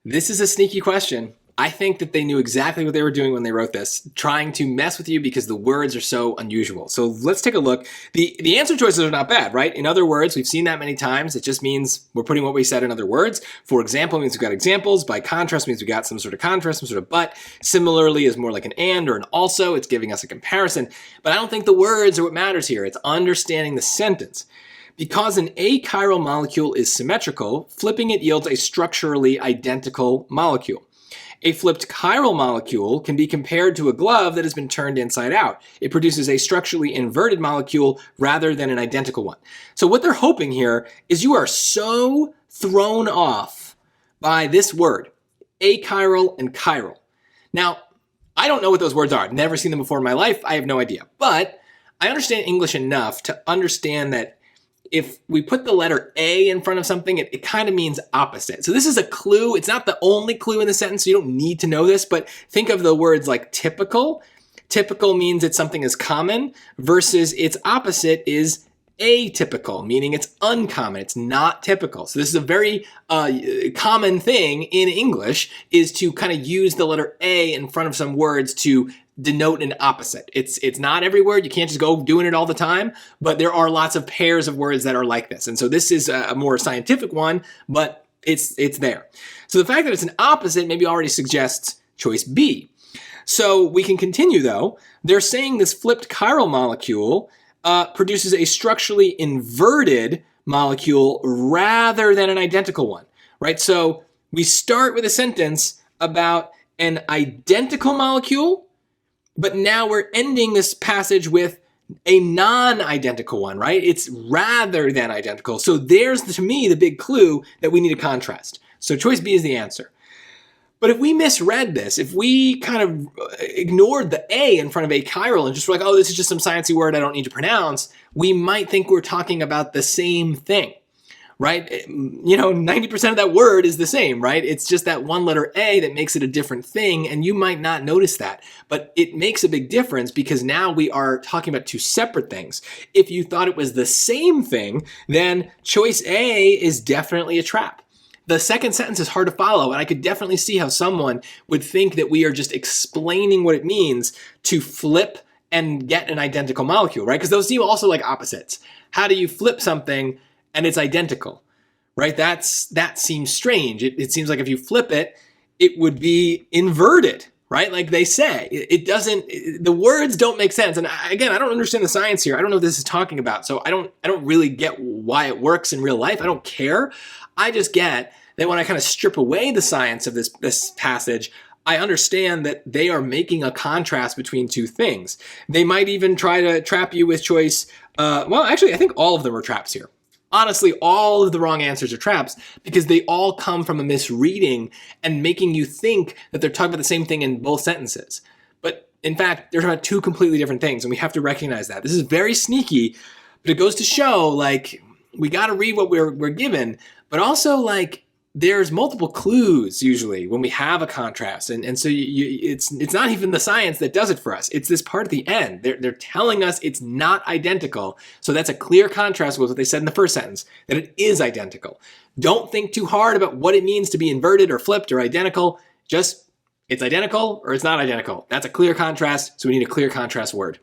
This is a sneaky question. I think that they knew exactly what they were doing when they wrote this, trying to mess with you because the words are so unusual. So let's take a look. The answer choices are not bad, right? In other words, we've seen that many times. It just means we're putting what we said in other words. For example, means we've got examples. By contrast means we've got some sort of contrast, some sort of but. Similarly is more like an and or an also. It's giving us a comparison. But I don't think the words are what matters here. It's understanding the sentence. Because an achiral molecule is symmetrical, flipping it yields a structurally identical molecule. A flipped chiral molecule can be compared to a glove that has been turned inside out. It produces a structurally inverted molecule rather than an identical one. So what they're hoping here is you are so thrown off by this word, achiral and chiral. Now, I don't know what those words are. I've never seen them before in my life. I have no idea. But I understand English enough to understand that if we put the letter A in front of something, it kind of means opposite. So this is a clue. It's not the only clue in the sentence, so you don't need to know this, but think of the words like typical. Typical means that something is common versus its opposite is atypical, meaning it's uncommon. It's not typical. So this is a very common thing in English, is to kind of use the letter A in front of some words to denote an opposite. It's not every word. You can't just go doing it all the time, but there are lots of pairs of words that are like this. And so this is a more scientific one, but it's there. So the fact that it's an opposite maybe already suggests choice B. So we can continue though. They're saying this flipped chiral molecule produces a structurally inverted molecule rather than an identical one, right? So we start with a sentence about an identical molecule, but now we're ending this passage with a non-identical one, right? It's rather than identical. So there's, to me, the big clue that we need a contrast. So choice B is the answer. But if we misread this, if we kind of ignored the A in front of achiral and just were like, oh, this is just some sciencey word I don't need to pronounce, we might think we're talking about the same thing, right? 90% of that word is the same, right? It's just that one letter A that makes it a different thing, and you might not notice that. But it makes a big difference because now we are talking about two separate things. If you thought it was the same thing, then choice A is definitely a trap. The second sentence is hard to follow, and I could definitely see how someone would think that we are just explaining what it means to flip and get an identical molecule, right? Because those seem also like opposites. How do you flip something and it's identical, right? That seems strange. It seems like if you flip it, it would be inverted, right? Like they say, the words don't make sense. And again, I don't understand the science here. I don't know what this is talking about. So I don't really get why it works in real life. I don't care. I just get that when I kind of strip away the science of this passage, I understand that they are making a contrast between two things. They might even try to trap you with choice. Well, actually, I think all of them are traps here. Honestly, all of the wrong answers are traps because they all come from a misreading and making you think that they're talking about the same thing in both sentences. But in fact, they're talking about two completely different things, and we have to recognize that. This is very sneaky, but it goes to show, like, we got to read what we're given, but also, like, there's multiple clues usually when we have a contrast. And so it's not even the science that does it for us. It's this part at the end. They're telling us it's not identical. So that's a clear contrast with what they said in the first sentence, that it is identical. Don't think too hard about what it means to be inverted or flipped or identical. Just it's identical or it's not identical. That's a clear contrast. So we need a clear contrast word.